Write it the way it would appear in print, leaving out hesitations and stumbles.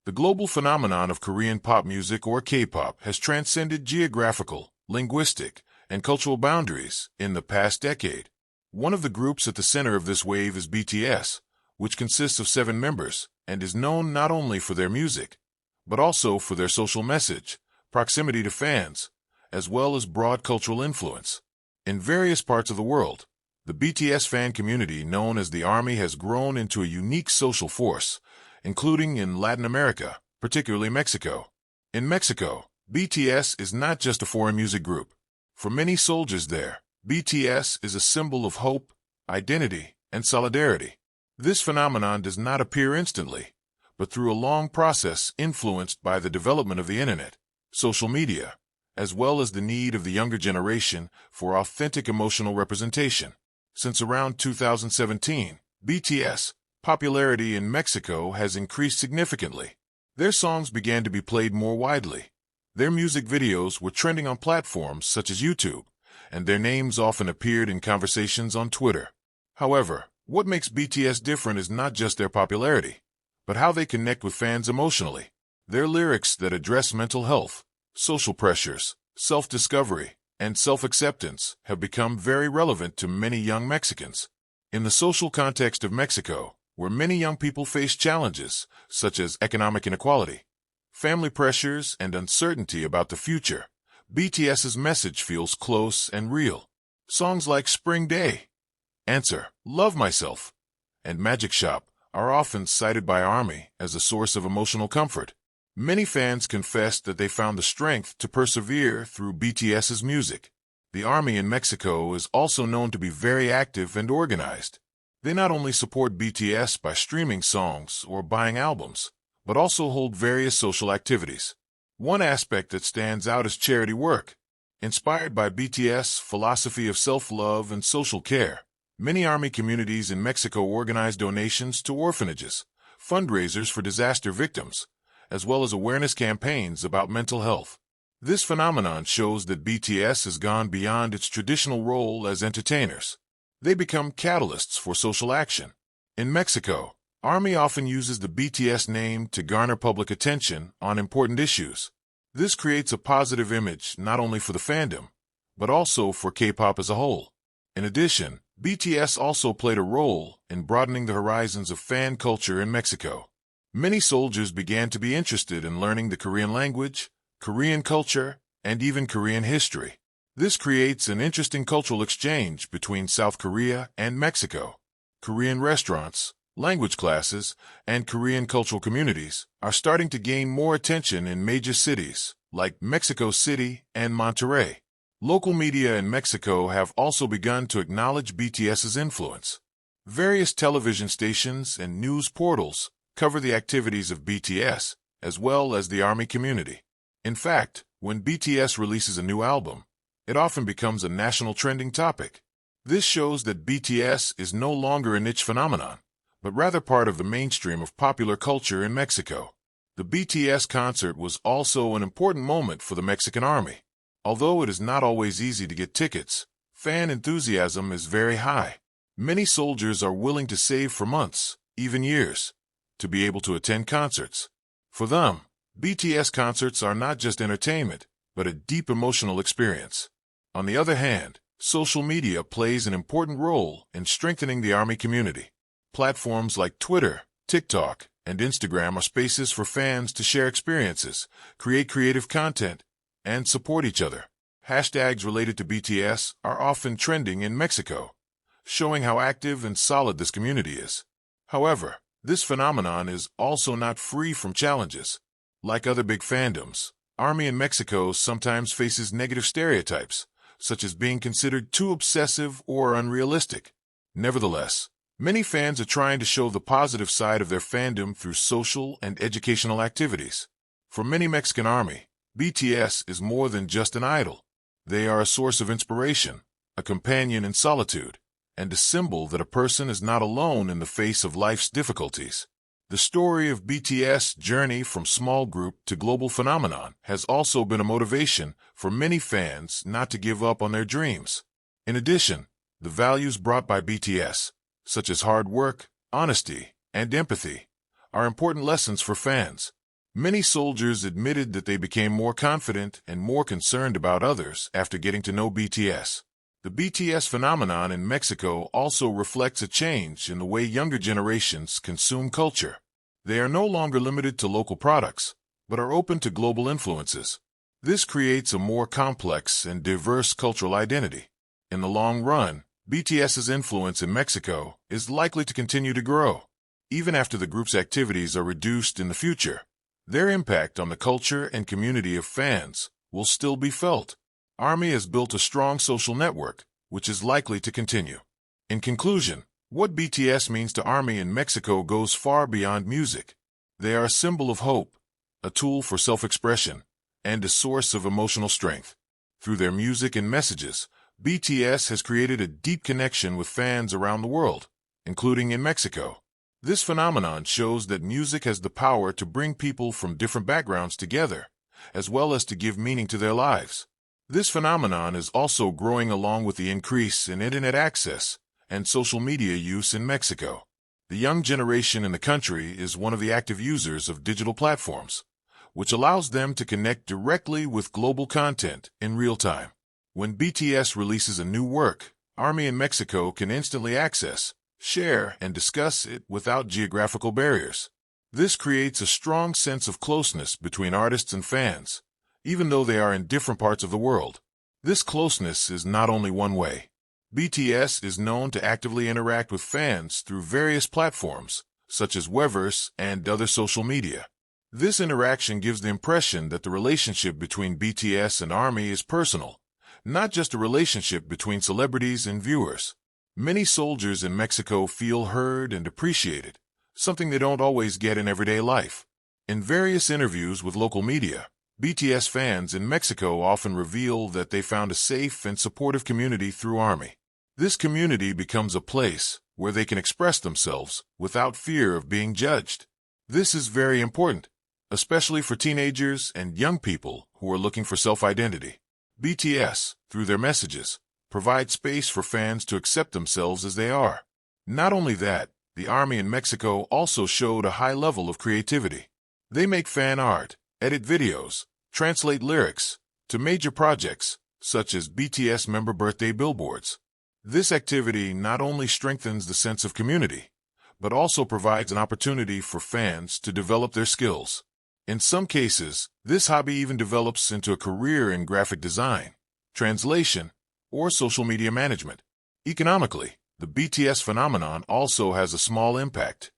The global phenomenon of Korean pop music, or K-pop, has transcended geographical, linguistic, and cultural boundaries in the past decade. One of the groups at the center of this wave is BTS, which consists of 7 members and is known not only for their music, but also for their social message, proximity to fans, as well as broad cultural influence. In various parts of the world, the BTS fan community, known as the ARMY, has grown into a unique social force, including in Latin America, particularly Mexico. In Mexico, BTS is not just a foreign music group. For many soldiers there, BTS is a symbol of hope, identity, and solidarity. This phenomenon does not appear instantly, but through a long process influenced by the development of the internet, social media, as well as the need of the younger generation for authentic emotional representation. Since around 2017, BTS popularity in Mexico has increased significantly. Their songs began to be played more widely. Their music videos were trending on platforms such as YouTube, and their names often appeared in conversations on Twitter. However, what makes BTS different is not just their popularity, but how they connect with fans emotionally. Their lyrics that address mental health, social pressures, self-discovery, and self-acceptance have become very relevant to many young Mexicans. In the social context of Mexico, where many young people face challenges such as economic inequality, family pressures, and uncertainty about the future, BTS's message feels close and real. Songs like Spring Day, Answer, Love Myself, and Magic Shop are often cited by ARMY as a source of emotional comfort. Many fans confessed that they found the strength to persevere through BTS's music. The ARMY in Mexico is also known to be very active and organized. They not only support BTS by streaming songs or buying albums, but also hold various social activities. One aspect that stands out is charity work. Inspired by BTS' philosophy of self-love and social care, many ARMY communities in Mexico organize donations to orphanages, fundraisers for disaster victims, as well as awareness campaigns about mental health. This phenomenon shows that BTS has gone beyond its traditional role as entertainers. They become catalysts for social action. In Mexico, ARMY often uses the BTS name to garner public attention on important issues. This creates a positive image not only for the fandom, but also for K-pop as a whole. In addition, BTS also played a role in broadening the horizons of fan culture in Mexico. Many soldiers began to be interested in learning the Korean language, Korean culture, and even Korean history. This creates an interesting cultural exchange between South Korea and Mexico. Korean restaurants, language classes, and Korean cultural communities are starting to gain more attention in major cities like Mexico City and Monterrey. Local media in Mexico have also begun to acknowledge BTS's influence. Various television stations and news portals cover the activities of BTS, as well as the ARMY community. In fact, when BTS releases a new album, it often becomes a national trending topic. This shows that BTS is no longer a niche phenomenon, but rather part of the mainstream of popular culture in Mexico. The BTS concert was also an important moment for the Mexican ARMY. Although it is not always easy to get tickets, fan enthusiasm is very high. Many soldiers are willing to save for months, even years, to be able to attend concerts. For them, BTS concerts are not just entertainment, but a deep emotional experience. On the other hand, social media plays an important role in strengthening the ARMY community. Platforms like Twitter, TikTok, and Instagram are spaces for fans to share experiences, create creative content, and support each other. Hashtags related to BTS are often trending in Mexico, showing how active and solid this community is. However, this phenomenon is also not free from challenges. Like other big fandoms, ARMY in Mexico sometimes faces negative stereotypes, such as being considered too obsessive or unrealistic. Nevertheless, many fans are trying to show the positive side of their fandom through social and educational activities. For many Mexican ARMY, BTS is more than just an idol. They are a source of inspiration, a companion in solitude, and a symbol that a person is not alone in the face of life's difficulties. The story of BTS' journey from small group to global phenomenon has also been a motivation for many fans not to give up on their dreams. In addition, the values brought by BTS, such as hard work, honesty, and empathy, are important lessons for fans. Many soldiers admitted that they became more confident and more concerned about others after getting to know BTS. The BTS phenomenon in Mexico also reflects a change in the way younger generations consume culture. They are no longer limited to local products, but are open to global influences. This creates a more complex and diverse cultural identity. In the long run, BTS's influence in Mexico is likely to continue to grow. Even after the group's activities are reduced in the future, their impact on the culture and community of fans will still be felt. ARMY has built a strong social network, which is likely to continue. In conclusion, what BTS means to ARMY in Mexico goes far beyond music. They are a symbol of hope, a tool for self-expression, and a source of emotional strength. Through their music and messages, BTS has created a deep connection with fans around the world, including in Mexico. This phenomenon shows that music has the power to bring people from different backgrounds together, as well as to give meaning to their lives. This phenomenon is also growing along with the increase in internet access and social media use in Mexico. The young generation in the country is one of the active users of digital platforms, which allows them to connect directly with global content in real time. When BTS releases a new work, ARMY in Mexico can instantly access, share, and discuss it without geographical barriers. This creates a strong sense of closeness between artists and fans, even though they are in different parts of the world. This closeness is not only one way. BTS is known to actively interact with fans through various platforms, such as Weverse and other social media. This interaction gives the impression that the relationship between BTS and ARMY is personal, not just a relationship between celebrities and viewers. Many soldiers in Mexico feel heard and appreciated, something they don't always get in everyday life. In various interviews with local media, BTS fans in Mexico often reveal that they found a safe and supportive community through ARMY. This community becomes a place where they can express themselves without fear of being judged. This is very important, especially for teenagers and young people who are looking for self-identity. BTS, through their messages, provide space for fans to accept themselves as they are. Not only that, the ARMY in Mexico also showed a high level of creativity. They make fan art, edit videos, translate lyrics to major projects, such as BTS member birthday billboards. This activity not only strengthens the sense of community, but also provides an opportunity for fans to develop their skills. In some cases, this hobby even develops into a career in graphic design, translation, or social media management. Economically, the BTS phenomenon also has a small impact.